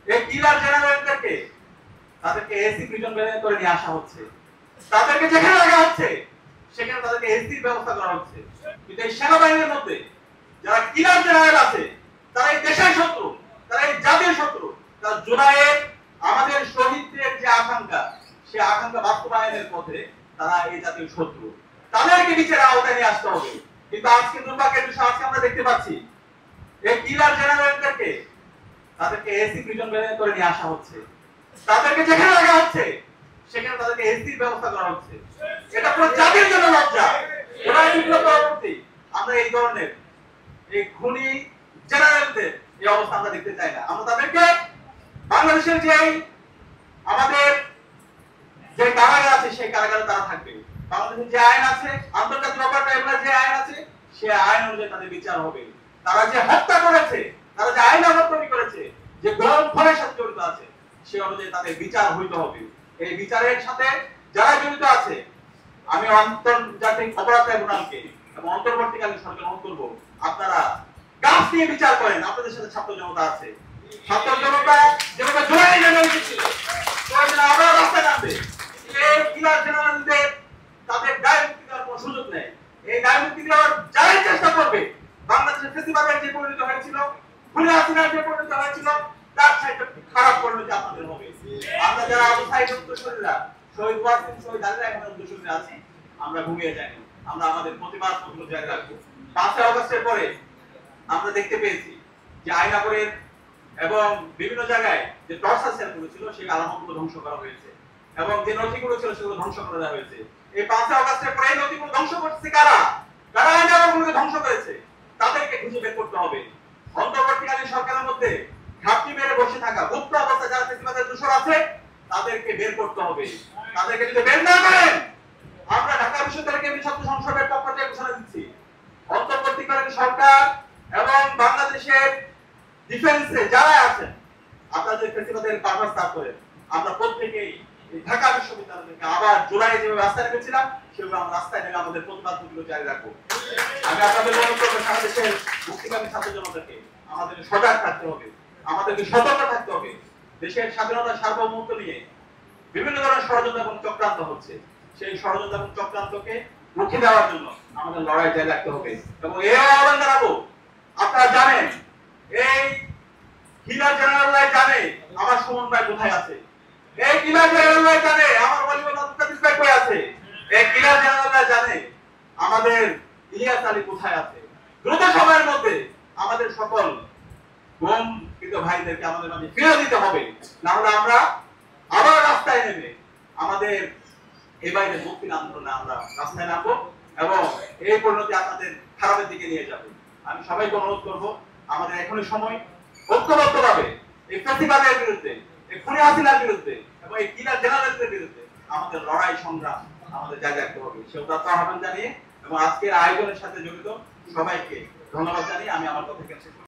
এই কিলার জেনারেলদেরকে তাদেরকে AC prison ভ্যানে করে নিয়ে আসা হচ্ছে, তাদেরকে যেখানে রাখা হচ্ছে সেখানে তাদেরকে এসির ব্যবস্থা করা হচ্ছে। কিন্তু এই সেনাবাহিনীর মধ্যে যারা কিলার জেনারেল আছে তারা এই দেশের শত্রু, তারা এই জাতির শত্রু। তারা জুলাইয়ে আমাদের শহীদদের যে আকাঙ্ক্ষা, সে আকাঙ্ক্ষা বাস্তবায়নের পথে তারা এই জাতির শত্রু। তাদেরকে বিচারের আওতায় নিয়ে আসতে হবে। কিন্তু আজকে দুর্ভাগ্যের বিষয়, আজকে আমরা দেখতে পাচ্ছি এই কিলার জেনারেলদেরকে তাদেরকে এসি প্রিজন ভ্যানে করে নিয়ে আসা হচ্ছে, তাদেরকে যেখানে রাখা হচ্ছে সেখানে তাদেরকে এসির ব্যবস্থা করা হচ্ছে। এটা পুরো জাতির জন্য লজ্জা। জুলাই বিপ্লব পরবর্তী আমরা এই ধরনের এই খুনি জেনারেলদের এই অবস্থা আমরা দেখতে চাই না। আমরা তাদেরকে বাংলাদেশের যে আমাদের যে কারাগার আছে সেই কারাগারে তারা থাকবে। বাংলাদেশের যে আইন আছে, আন্তর্জাতিক অপরাধ ট্রাইব্যুনাল যে আইন আছে, সেই আইন অনুযায়ী তাদের বিচার হবে। তারা যে হত্যা করেছে, তারা যে আইন অমান্য করেছে, যে গরম ফলের সাথে জড়িত আছে, সেই অনুযায়ী তাদের বিচার হইতে হবে। এই বিচারের সাথে যারা জড়িত আছে, আমি আন্তর্জাতিক অপরাধ ট্রাইব্যুনালকে এবং অন্তর্বর্তীকালীন সরকার অনুরোধ করব, আপনারা গাছ নিয়ে বিচার করেন। আপনাদের সাথে ছাত্র জনতা আছে, ছাত্র জনতা যেভাবে জুলাই জেনারেল ছিল, আমরা রাস্তায় নামবে। এই কিলার জেনারেলদের তাদের দায় মুক্তি দেওয়ার কোনো সুযোগ নেই। এই দায় মুক্তি দেওয়ার যারাই চেষ্টা করবে, বাংলাদেশের ফেসিবাদের যে পরিণত হয়েছিল, খুনি হাসিনার যে পরিণত হয়েছিল, তার চাইতে খারাপ পরিণতি আপনাদের হবে। আমরা যারা আবু সাইদ উত্তরসূরিরা, শহীদ ওয়াসিম, শহীদ আলিরা এখন উত্তরসূরিরা আছি, আমরা ঘুমিয়ে যাইনি। আমরা আমাদের প্রতিবাদ গুলো জারি রাখবো। 5 আগস্টের পরে আমরা দেখতে পেয়েছি যে আইনাগরের এবং বিভিন্ন জায়গায় যে টর্চার সেলগুলো ছিল সেই আলামতগুলো ধ্বংস করা হয়েছে এবং যে নথিগুলো ছিল সেগুলো ধ্বংস করে দেওয়া হয়েছে। এই 5 আগস্টের পরে এই নথিগুলো ধ্বংস করছে কারা? যারা আইনাগরগুলোকে ধ্বংস করেছে তাদেরকে খুঁজে বের করতে হবে। অন্তর্বর্তীকালীন সরকারের মধ্যে ঘাপটি মেরে বসে থাকা গুপ্ত অবস্থায় যারা ফেসিবাদের দূষর আছে তাদেরকে বের করতে হবে। তাদেরকে যদি বের না করেন, আমরা ঢাকা বিশ্ববিদ্যালয় কেন্দ্রীয় ছাত্র সংসদের পক্ষ থেকে ঘোষণা দিচ্ছি, অন্তর্বর্তীকালীন সরকার এবং বাংলাদেশের ডিফেন্সে যারা আছেন, আপনাদের ফেসিবাদের পারপাস করেন। আমরা প্রত্যেকেই ঢাকা বিশ্ববিদ্যালয় থেকে আবার জুলাই যেভাবে রাস্তায় নেমেছিলাম সেভাবে আমরা রাস্তায় নেমে আমাদের প্রতিবাদগুলো জারি রাখবো। আমি আপনাদের অনুরোধ করবো, সারা দেশের মুক্তিকামী ছাত্র জনতাকে আমাদের সজাগ থাকতে হবে, আমাদেরকে সতর্ক থাকতে হবে। দেশের স্বাধীনতা সার্বভৌমত্ব নিয়ে বিভিন্ন ধরনের ষড়যন্ত্র এবং চক্রান্ত হচ্ছে, সেই ষড়যন্ত্র এবং চক্রান্তকে রুখে দেওয়ার জন্য আমাদের লড়াই জারি রাখতে হবে। এবং এই আহ্বান জানাবো, আপনারা জানেন এই কিলার জেনারেলরা জানে আমার সুমন ভাই কোথায় আছে, এই কিলার জেনারেলরা জানে আমার ওয়ালিউল আব্দুল ভাই কোথায় আছে, এই কিলার জেনারেলরা জানে আমাদের ইলিয়াস আলী কোথায় আছে। দ্রুত সময়ের মধ্যে আমাদের সকল গুমকৃত ভাইদেরকে আমাদের মাঝে ফিরে দিতে হবে, না হলে আমরা আবার রাস্তায় নেমে আমাদের এই বাইরে মুক্তির আন্দোলনে আমরা রাস্তায় নামবো এবং এই পরিণতি আপনাদের খারাপের দিকে নিয়ে যাবে। আমি সবাইকে অনুরোধ করবো, আমাদের এখনই সময় ঐক্যবদ্ধভাবে এই ফেসিবাদের বিরুদ্ধে, এই খুনি হাসিনার বিরুদ্ধে এবং এই কিলার জেনারেলদের বিরুদ্ধে আমাদের লড়াই সংগ্রাম আমাদের জারি রাখতে হবে। সেটা আহ্বান জানিয়ে এবং আজকের আয়োজনের সাথে জড়িত সবাইকে ধন্যবাদ জানিয়ে আমি আমার কথা শেষ করছি।